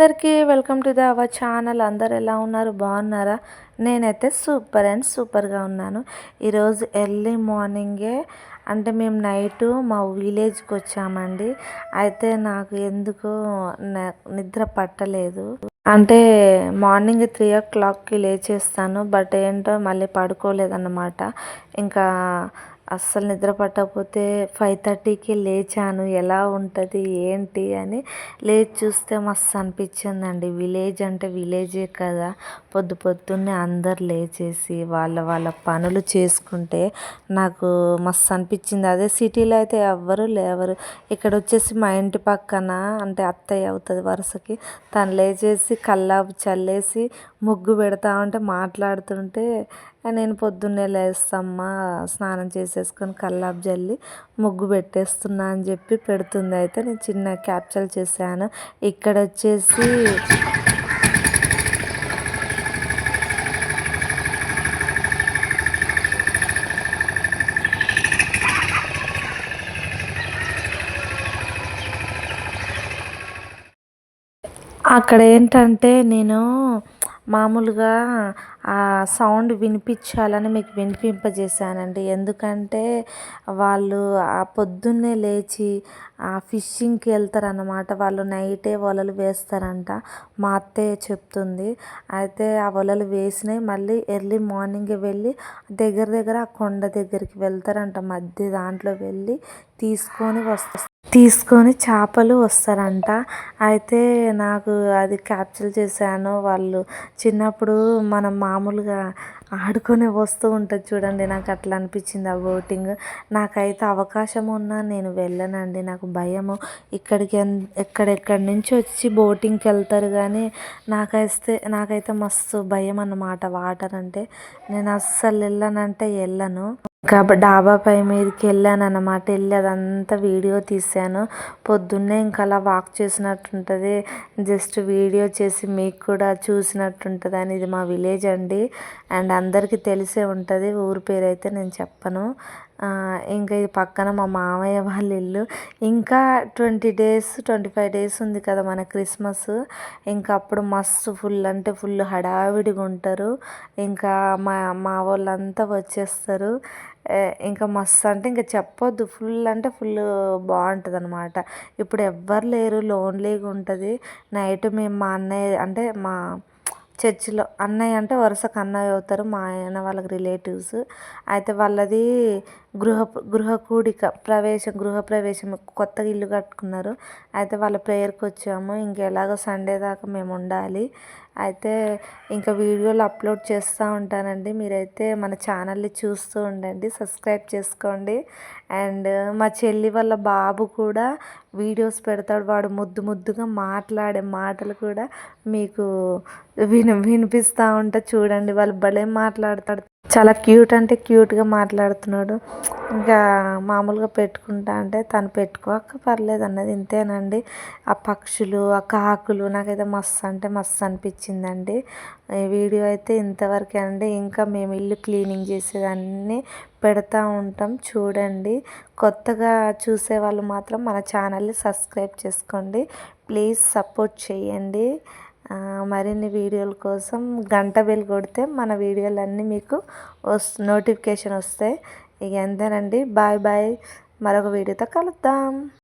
అందరికీ welcome to our channel. అందరు ఎలా ఉన్నారు? బాగున్నారా? నేనైతే సూపర్ అండ్ సూపర్గా ఉన్నాను. ఈరోజు ఎర్లీ మార్నింగే అంటే మేము నైటు మా విలేజ్కి వచ్చామండి. అయితే నాకు ఎందుకో నిద్ర పట్టలేదు. అంటే మార్నింగ్ 3 o'clockకి లేచేస్తాను, బట్ ఏంటో మళ్ళీ పడుకోలేదన్నమాట. ఇంకా అస్సలు నిద్ర పట్టకపోతే 5:30కి లేచాను. ఎలా ఉంటుంది ఏంటి అని లేచి చూస్తే మస్తు అనిపించిందండి. విలేజ్ అంటే విలేజే కదా, పొద్దున్నే అందరు లేచేసి వాళ్ళ పనులు చేసుకుంటే నాకు మస్తు అనిపించింది. అదే సిటీలో అయితే ఎవ్వరు లేవరు. ఇక్కడ వచ్చేసి మా ఇంటి పక్కన అంటే అత్తయ్య అవుతుంది వరుసకి, తను లేచేసి కల్లాపు చల్లేసి ముగ్గు పెడతా ఉంటే మాట్లాడుతుంటే నేను పొద్దున్నే లేస్తామ్మా, స్నానం చేసేసుకొని కల్లాపు జల్లి ముగ్గు పెట్టేస్తున్నా అని చెప్పి పెడుతుంది. అయితే నేను చిన్న క్యాప్చర్ చేశాను. ఇక్కడ వచ్చేసి అక్కడ ఏంటంటే నేను మామూలుగా ఆ సౌండ్ వినిపించాలని మీకు వినిపింపజేశానండి. ఎందుకంటే వాళ్ళు ఆ పొద్దున్నే లేచి ఆ ఫిషింగ్కి వెళ్తారన్నమాట. వాళ్ళు నైటే వలలు వేస్తారంట, మా అత్తయ్య చెప్తుంది. అయితే ఆ వలలు వేసినాయి మళ్ళీ ఎర్లీ మార్నింగే వెళ్ళి దగ్గర ఆ కొండ దగ్గరికి వెళ్తారంట. మధ్య దాంట్లో వెళ్ళి తీసుకొని చేపలు వస్తారంట. అయితే నాకు అది క్యాప్చర్ చేశాను. వాళ్ళు చిన్నప్పుడు మనం మామూలుగా ఆడుకొని వస్తూ ఉంటుంది చూడండి, నాకు అట్లా అనిపించింది ఆ బోటింగ్. నాకైతే అవకాశం ఉన్నా నేను వెళ్ళనండి, నాకు భయము. ఎక్కడెక్కడి నుంచి వచ్చి బోటింగ్కి వెళ్తారు కానీ నాకైతే మస్తు భయం అన్నమాట వాటర్ అంటే. నేను అస్సలు వెళ్ళనంటే వెళ్ళను. డాబా పై మీదకి వెళ్ళాను అన్నమాట. వెళ్ళి అదంతా వీడియో తీసాను. పొద్దున్నే ఇంకా అలా వాక్ చేసినట్టు ఉంటుంది, జస్ట్ వీడియో చేసి మీకు కూడా చూసినట్టు ఉంటుంది అని. ఇది మా విలేజ్ అండి, అండ్ అందరికీ తెలిసే ఉంటుంది. ఊరి పేరు అయితే నేను చెప్పను. ఇంకా ఇది పక్కన మా మామయ్య వాళ్ళ ఇల్లు. ఇంకా 25 days ఉంది కదా మన క్రిస్మస్. ఇంకా అప్పుడు మస్తు ఫుల్ అంటే ఫుల్ హడావిడిగా ఉంటారు. ఇంకా మా వాళ్ళంతా వచ్చేస్తారు. ఇంకా మస్తు అంటే ఇంకా చెప్పొద్దు, ఫుల్ అంటే ఫుల్ బాగుంటుంది అనమాట. ఇప్పుడు ఎవ్వరు లేరు, లోన్లీగా ఉంటుంది. నైట్ మేము మా అన్నయ్య అంటే మా చర్చిలో, అన్నయ్య అంటే వరుసకు అన్నయ్య అవుతారు, మా ఆయన వాళ్ళకి రిలేటివ్స్. అయితే వాళ్ళది గృహప్రవేశం కొత్తగా ఇల్లు కట్టుకున్నారు. అయితే వాళ్ళ ప్రేయర్కి వచ్చాము. ఇంకెలాగో సండే దాకా మేము ఉండాలి. అయితే ఇంకా వీడియోలు అప్లోడ్ చేస్తూ ఉంటానండి. మీరైతే మన ఛానల్ని చూస్తూ ఉండండి, సబ్స్క్రైబ్ చేసుకోండి. అండ్ మా చెల్లి వాళ్ళ బాబు కూడా వీడియోస్ పెడతాడు. వాడు ముద్దుగా మాట్లాడే మాటలు కూడా మీకు వినిపిస్తూ ఉంటా చూడండి. వాళ్ళు భలే మాట్లాడతాడు, చాలా క్యూట్ అంటే క్యూట్గా మాట్లాడుతున్నాడు. ఇంకా మామూలుగా పెట్టుకుంటా అంటే తను పెట్టుకోక పర్లేదు అన్నది, ఇంతేనండి. ఆ పక్షులు, ఆ కాకులు నాకైతే మస్తు అంటే మస్తు అనిపించిందండి. ఈ వీడియో అయితే ఇంతవరకే అండి. ఇంకా మేము ఇల్లు క్లీనింగ్ చేసేదాన్ని పెడతా ఉంటాం చూడండి. కొత్తగా చూసే వాళ్ళు మాత్రం మన ఛానల్ని సబ్స్క్రైబ్ చేసుకోండి, ప్లీజ్ సపోర్ట్ చేయండి. మరిన్ని వీడియోల కోసం గంట బెల్ కొడితే మన వీడియోలన్నీ మీకు నోటిఫికేషన్ వస్తాయి. ఇక ఎంతేనండి, బాయ్. మరొక వీడియోతో కలుద్దాం.